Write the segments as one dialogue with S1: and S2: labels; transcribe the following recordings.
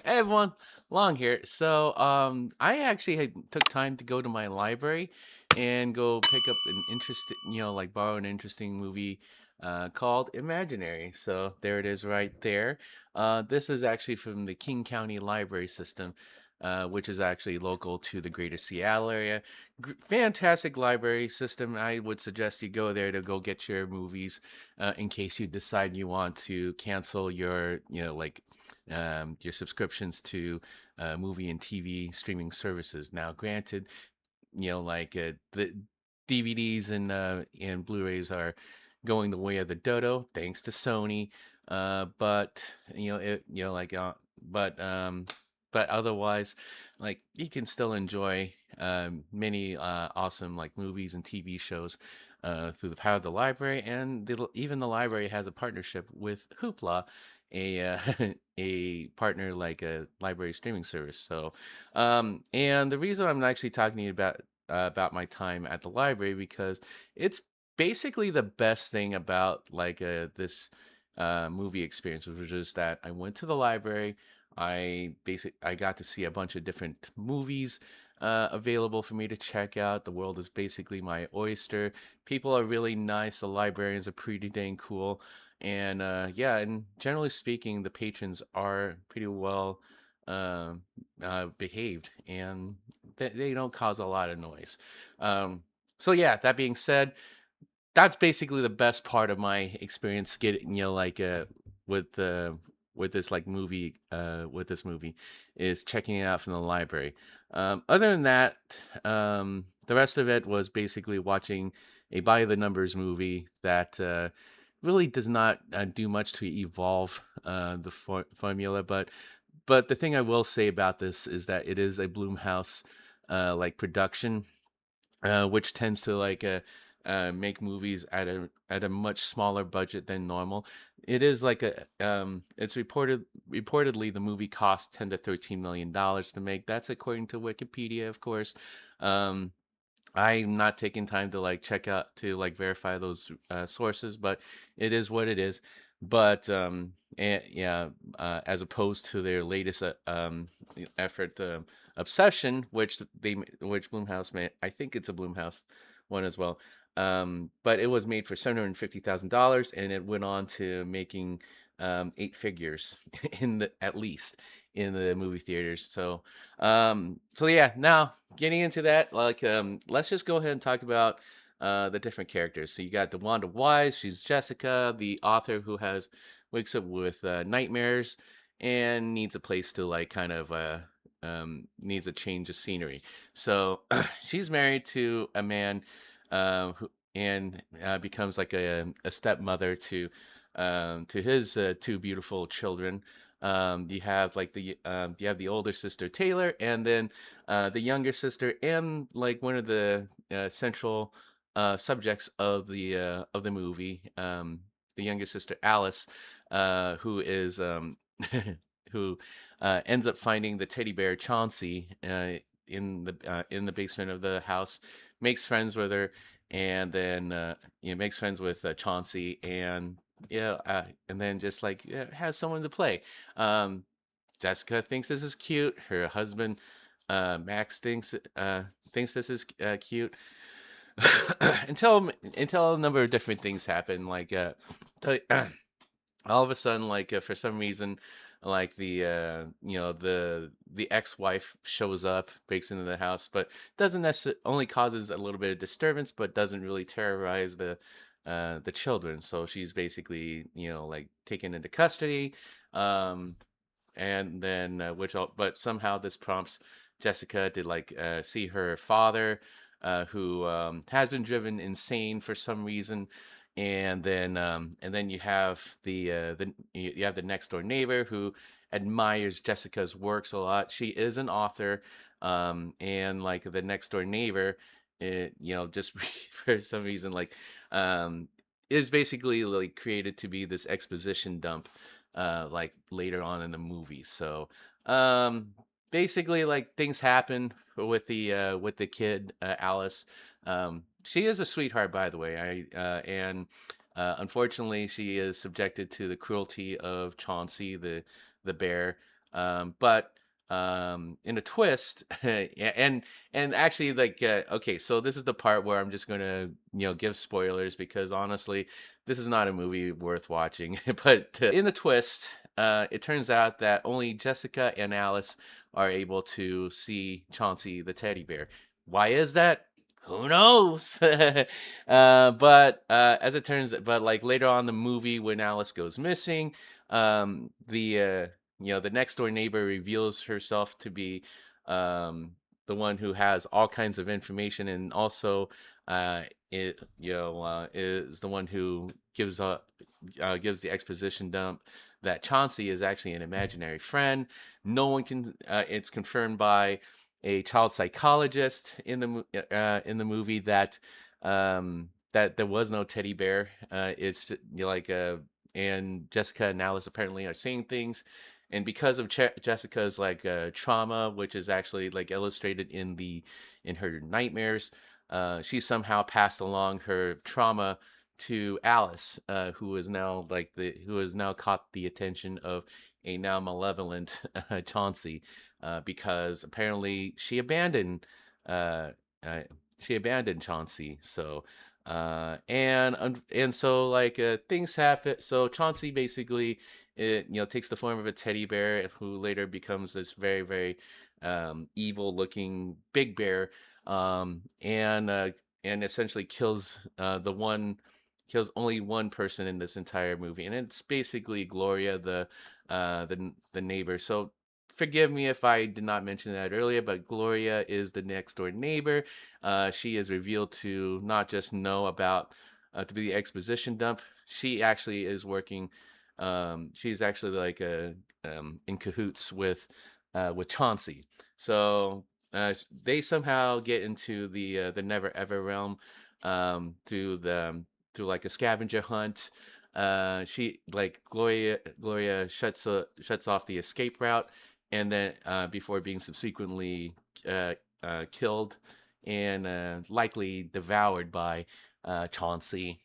S1: Hey everyone, Long here. I actually took time to go to my library and go pick up an interesting, like borrow an interesting movie called Imaginary. So there it is right there. This is actually from the King County Library System, which is actually local to the greater Seattle area. Fantastic library system. I would suggest you go there to go get your movies in case you decide you want to cancel your, your subscriptions to movie and TV streaming services. Now, granted, the DVDs and Blu-rays are going the way of the dodo, thanks to Sony. But you know, it you know like but but otherwise, like you can still enjoy many awesome like movies and TV shows through the power of the library, and even the library has a partnership with Hoopla, a a partner like a library streaming service. And the reason I'm actually talking to you about my time at the library because it's basically the best thing about this movie experience, which is that I went to the library. I got to see a bunch of different movies available for me to check out. The world is basically my oyster. People are really nice. The librarians are pretty dang cool. And yeah, and generally speaking, the patrons are pretty well um behaved, and they don't cause a lot of noise. Um, so yeah, that being said, that's basically the best part of my experience getting, with the with this like movie with this movie is checking it out from the library. Other than that, the rest of it was basically watching a by the numbers movie that really does not do much to evolve the formula. But the thing I will say about this is that it is a Bloomhouse like production, which tends to make movies at a much smaller budget than normal. It is like it's reportedly the movie cost $10 to $13 million to make. That's according to Wikipedia, of course. Um, I'm not taking time to check out to verify those sources, but it is what it is. But yeah, as opposed to their latest effort, Obsession, which Bloomhouse made. I think it's a Bloomhouse one as well. But it was made for $750,000, and it went on to making eight figures in the at least in the movie theaters. So yeah, now getting into that, let's just go ahead and talk about the different characters. So you got DeWanda Wise, she's Jessica, the author who has wakes up with nightmares and needs a place to needs a change of scenery. So she's married to a man who and becomes like a stepmother to his two beautiful children. You have the older sister Taylor, and then the younger sister, and like one of the central subjects of the movie, the younger sister Alice, who is who ends up finding the teddy bear Chauncey in the basement of the house, makes friends with her, and then makes friends with Chauncey, and then just has someone to play. Um, Jessica thinks this is cute. Her husband Max thinks this is cute until a number of different things happen. T- all of a sudden, for some reason, the ex-wife shows up, breaks into the house, but doesn't necessarily only causes a little bit of disturbance, but doesn't really terrorize the children. So she's basically taken into custody. Um, and then but somehow this prompts Jessica to see her father, who has been driven insane for some reason. And then you have you have the next door neighbor who admires Jessica's works a lot. She is an author, and like the next door neighbor, just for some reason, um, is basically like created to be this exposition dump later on in the movie. So um basically things happen with the kid, Alice. She is a sweetheart, by the way. I and Unfortunately, she is subjected to the cruelty of Chauncey, the bear. But in a twist, and actually, like, okay, so this is the part where I'm just gonna, give spoilers because honestly, this is not a movie worth watching. But in the twist, it turns out that only Jessica and Alice are able to see Chauncey the teddy bear. Why is that? Who knows? But as it turns, but like later on in the movie, when Alice goes missing, the next door neighbor reveals herself to be um, the one who has all kinds of information, and also uh, is the one who gives the exposition dump that Chauncey is actually an imaginary friend. No one can. It's confirmed by a child psychologist in the movie that there was no teddy bear. It's just, and Jessica and Alice apparently are seeing things, and because of Jessica's like trauma, which is actually like illustrated in her nightmares, she somehow passed along her trauma to Alice, who has now caught the attention of a now malevolent Chauncey, because apparently uh, uh, she abandoned Chauncey. So and so like things happen. So Chauncey basically takes the form of a teddy bear who later becomes this very very evil looking big bear, and essentially kills only one person in this entire movie, and it's basically Gloria, the neighbor. So forgive me if I did not mention that earlier, but Gloria is the next door neighbor. She is revealed to not just know about to be the exposition dump. She actually is working. She's actually like in cahoots with Chauncey. So they somehow get into the Never Ever realm through like a scavenger hunt. She like Gloria shuts off the escape route, and then before being subsequently killed and likely devoured by Chauncey.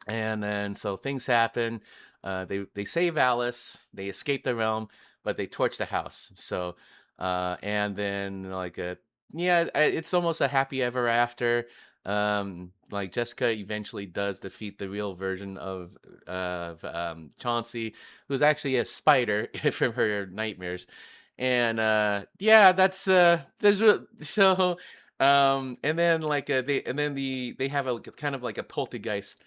S1: And then so things happen. They save Alice. They escape the realm, but they torch the house. So and then it's almost a happy ever after. Like Jessica eventually does defeat the real version of Chauncey, who's actually a spider from her nightmares. And yeah, that's so. And then they have a kind of like a poltergeist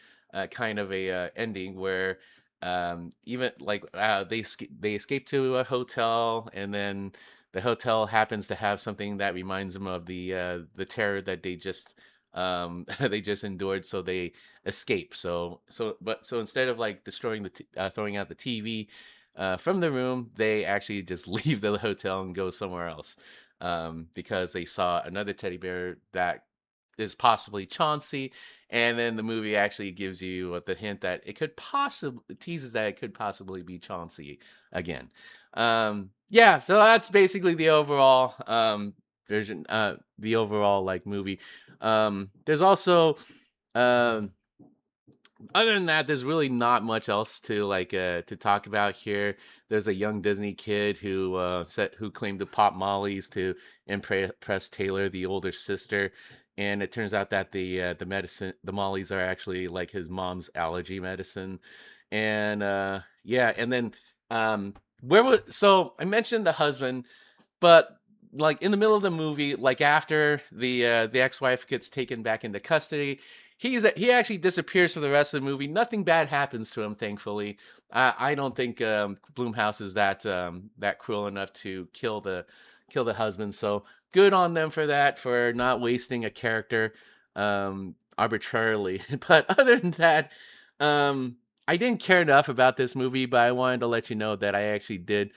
S1: kind of a ending where even like they escape to a hotel, and then the hotel happens to have something that reminds them of the terror that they just they just endured, so they escape. So instead of like destroying throwing out the TV from the room, they actually just leave the hotel and go somewhere else, because they saw another teddy bear that is possibly Chauncey, and then the movie actually gives you the hint that it could possibly teases that it could possibly be Chauncey again. Yeah, so that's basically the overall version, the overall like movie. There's also um other than that, there's really not much else to talk about here. There's a young Disney kid who claimed to pop Molly's to impress Taylor, the older sister, and it turns out that the Molly's are actually like his mom's allergy medicine, and yeah, and then where was so I mentioned the husband, but like in the middle of the movie, like after the ex-wife gets taken back into custody, he actually disappears for the rest of the movie. Nothing bad happens to him, thankfully. I don't think Bloomhouse is that cruel enough to kill the husband. So good on them for that, for not wasting a character arbitrarily. But other than that, I didn't care enough about this movie, but I wanted to let you know that I actually did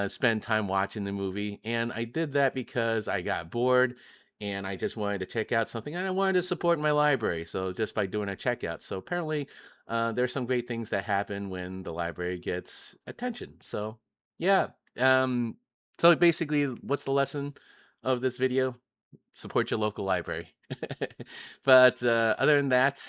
S1: spend time watching the movie. And I did that because I got bored and I just wanted to check out something, and I wanted to support my library. So just by doing a checkout. So apparently, there's some great things that happen when the library gets attention. So yeah. Um, so basically, what's the lesson of this video? Support your local library. But other than that,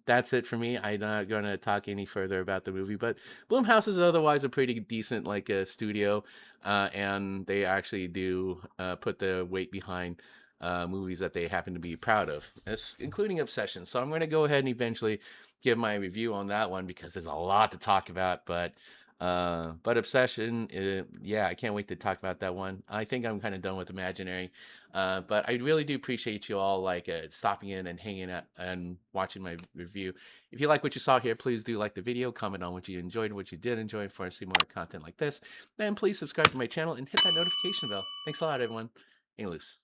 S1: that's it for me. I'm not going to talk any further about the movie. But Blumhouse is otherwise a pretty decent like studio, and they actually do put the weight behind movies that they happen to be proud of, including Obsession. So I'm going to go ahead and eventually give my review on that one because there's a lot to talk about. But Obsession, yeah, I can't wait to talk about that one. I think I'm kind of done with Imaginary. But I really do appreciate you all like stopping in and hanging out and watching my review. If you like what you saw here, please do like the video, comment on what you enjoyed, what you did enjoy for see more content like this. Then please subscribe to my channel and hit that notification bell. Thanks a lot, everyone. Hang loose.